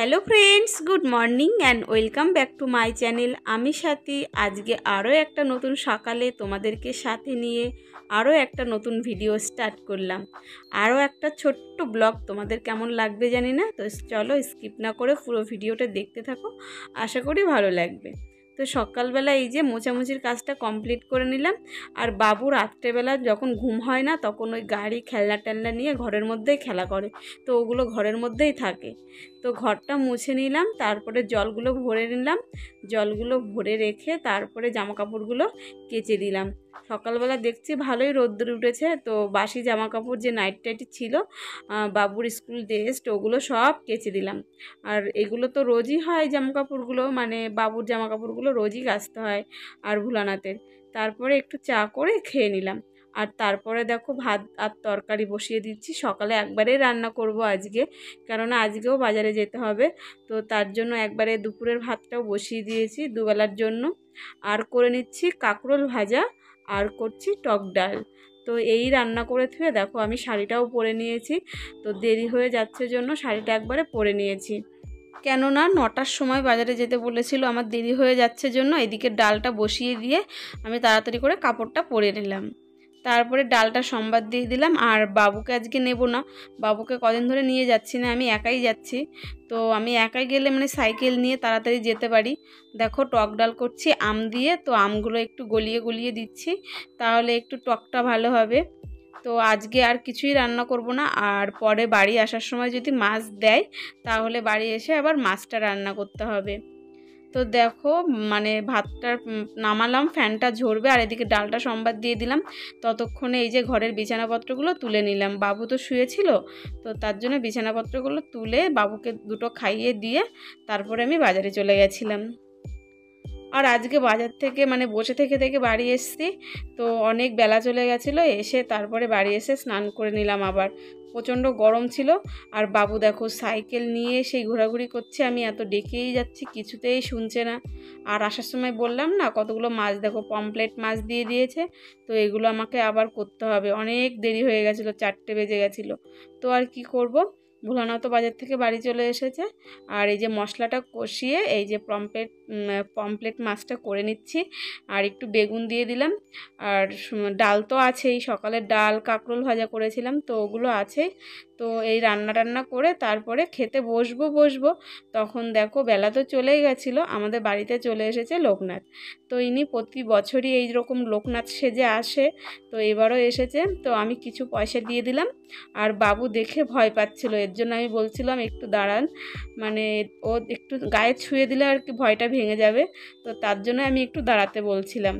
Hello friends good morning and welcome back to my channel. आमी साथी आज के आरो एक नतून सकाले तोमादेरके साथे निये आरो एक नतून भिडियो स्टार्ट करलाम। आरो एक छोट्ट ब्लग तोमादेर केमन लागबे जानि ना, तो चलो स्किप ना करे पुरो भिडियोटा देखते थाको, आशा करी भालो लागबे। तो सकाल बेला এই যে মোছামুছির কাজটা কমপ্লিট করে নিলাম। আর বাবু রাত্রেবেলা যখন ঘুম হয় না তখন ওই গাড়ি খেলনা টেলনা নিয়ে ঘরের মধ্যেই খেলা করে, তো ওগুলো ঘরের মধ্যেই থাকে। তো ঘরটা মুছে নিলাম, তারপরে জলগুলো ভরে নিলাম, জলগুলো ভরে রেখে তারপরে জামা কাপড়গুলো কেচে দিলাম। সকালবেলা দেখছি ভালোই রোদ্দুর উঠেছে, তো বাসি জামা কাপড় যে নাইট টাইটি ছিল বাবুর স্কুল ড্রেস ওগুলো সব কেচে দিলাম। আর এগুলো তো রোজই হয় জামা কাপড়গুলো, মানে বাবুর জামা কাপড়গুলো রোজই কাচতে হয় আর ভুলানাতের। তারপরে একটু চা করে খেয়ে নিলাম। আর তারপরে দেখো ভাত আর তরকারি বসিয়ে দিচ্ছি। সকালে একবারেই রান্না করব আজকে, কেননা আজকেও বাজারে যেতে হবে, তো তার জন্য একবারে দুপুরের ভাতটাও বসিয়ে দিয়েছি দুবেলার জন্য। আর করে নিচ্ছি কাঁকরোল ভাজা আর করছি টক ডাল। তো এই রান্না করে থুয়ে দেখো আমি শাড়িটাও পরে নিয়েছি, তো দেরি হয়ে যাচ্ছে জন্য শাড়িটা একবারে পরে নিয়েছি, কেননা 9টার সময় বাজারে যেতে বলেছিল, আমার দেরি হয়ে যাচ্ছে জন্য এদিকে ডালটা বসিয়ে দিয়ে আমি তাড়াতাড়ি করে কাপড়টা পরে নিলাম। তারপরে ডালটা সম্বাদ দিয়ে দিলাম। আর বাবুকে আজকে নেব না, বাবুকে কদিন ধরে নিয়ে যাচ্ছি না, আমি একাই যাচ্ছি। তো আমি একাই গেলে মানে সাইকেল নিয়ে তাড়াতাড়ি যেতে পারি। দেখো টক ডাল করছি আম দিয়ে, তো আমগুলো একটু গলিয়ে গলিয়ে দিচ্ছি, তাহলে একটু টকটা ভালো হবে। তো আজকে আর কিছুই রান্না করব না। আর পরে বাড়ি আসার সময় যদি মাছ দেয় তাহলে বাড়ি এসে আবার মাছটা রান্না করতে হবে। তো দেখো মানে ভাতটা নামালাম, ফ্যানটা ঝরবে, আর এদিকে ডালটা সম্বাদ দিয়ে দিলাম। ততক্ষণে এই যে ঘরের বিছানাপত্রগুলো তুলে নিলাম, বাবু তো শুয়েছিল, তো তার জন্য বিছানাপত্রগুলো তুলে বাবুকে দুটো খাইয়ে দিয়ে তারপরে আমি বাজারে চলে গেছিলাম। আর আজকে বাজার থেকে মানে বসে থেকে থেকে বাড়ি এসেছি, তো অনেক বেলা চলে গেছিলো। এসে তারপরে বাড়ি এসে স্নান করে নিলাম, আবার প্রচণ্ড গরম ছিল। আর বাবু দেখো সাইকেল নিয়ে সেই ঘোরাঘুরি করছে, আমি এত ডেকেই যাচ্ছি কিছুতেই শুনছে না। আর আসার সময় বললাম না কতগুলো মাছ দেখো পমপ্লেট মাছ দিয়ে দিয়েছে, তো এগুলো আমাকে আবার করতে হবে। অনেক দেরি হয়ে গেছিলো, 4টে বেজে গেছিলো। তো আর কি করব, ভোলানা তো বাজার থেকে বাড়ি চলে এসেছে। আর এই যে মশলাটা কষিয়ে এই যে পমপ্লেট মাছটা করে নিচ্ছি, আর একটু বেগুন দিয়ে দিলাম। আর ডাল তো আছেই, সকালের ডাল কাঁকরোল ভাজা করেছিলাম, তো ওগুলো আছেই। তো এই রান্না করে তারপরে খেতে বসবো। তখন দেখো বেলা তো চলেই গেছিলো, আমাদের বাড়িতে চলে এসেছে লোকনাথ। তো ইনি প্রতি বছরই এই রকম লোকনাথ সেজে আসে, তো এবারও এসেছে। তো আমি কিছু পয়সা দিয়ে দিলাম। আর বাবু দেখে ভয় পাচ্ছিল, এর জন্য আমি বলছিলাম একটু দাঁড়ান, মানে ও একটু গায়ে ছুঁয়ে দিলে আর কি ভয়টা ভেঙে যাবে, তো তার জন্য আমি একটু দাঁড়াতে বলছিলাম।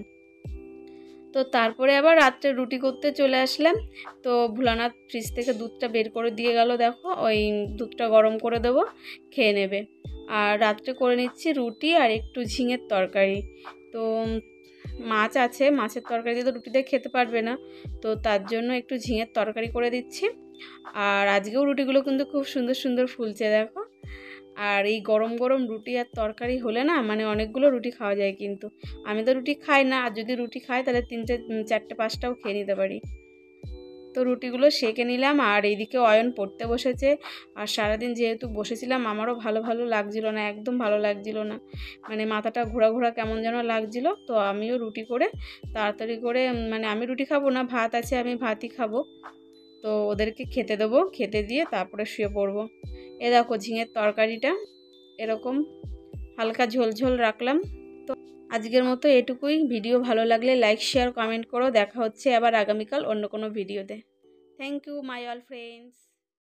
তো তারপরে আবার রাত্রে রুটি করতে চলে আসলাম। তো ভোলানাথ ফ্রিজ থেকে দুধটা বের করে দিয়ে গেল, দেখো ওই দুধটা গরম করে দেবো, খেয়ে নেবে। আর রাত্রে করে নিচ্ছি রুটি আর একটু ঝিঙের তরকারি। তো মাছ আছে, মাছের তরকারি দিয়ে তো রুটি দিয়ে খেতে পারবে না, তো তার জন্য একটু ঝিঙের তরকারি করে দিচ্ছি। আর আজকেও রুটিগুলো কিন্তু খুব সুন্দর সুন্দর ফুলছে দেখো। আর এই গরম গরম রুটি আর তরকারি হলে না মানে অনেকগুলো রুটি খাওয়া যায়, কিন্তু আমি তো রুটি খাই না, আর যদি রুটি খাই তাহলে 3টে 4টে 5টাও খেয়ে নিতে পারি। তো রুটিগুলো সেঁকে নিলাম। আর এইদিকে অয়ন পড়তে বসেছে। আর সারাদিন যেহেতু বসেছিলাম আমারও ভালো লাগছিল না, একদম ভালো লাগছিল না, মানে মাথাটা ঘোরা কেমন যেন লাগছিল। তো আমিও রুটি করে তাড়াতাড়ি করে, মানে আমি রুটি খাবো না, ভাত আছে, আমি ভাতই খাবো। তো ওদেরকে খেতে দেবো, খেতে দিয়ে তারপরে শুয়ে পড়বো। এ দেখো ঝিঙের তরকারিটা এরকম হালকা ঝোল রাখলাম। তো আজকের মতো এটুকুই। ভিডিও ভালো লাগলে লাইক শেয়ার কমেন্ট করো। দেখা হচ্ছে আবার আগামীকাল অন্য কোনো ভিডিওতে। Thank you my all friends.